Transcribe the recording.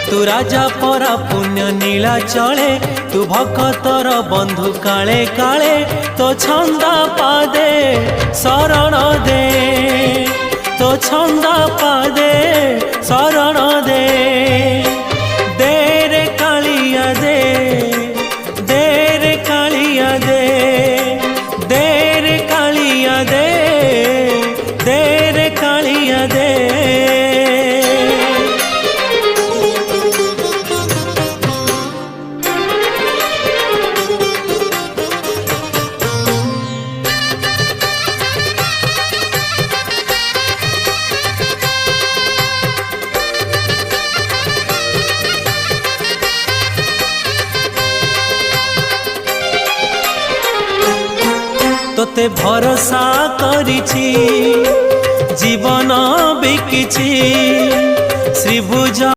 तू राजा परा पुण्य नीला चले तू भक्तर बंधु काले काले तो छंदा पादे शरण दे तो छंदा पादे शरण दे दे रे कालिया दे रे कालिया दे रे कालिया दे रे कालिया दे। तोते भरोसा करिछि जीवन बिकिछि श्रीभुज।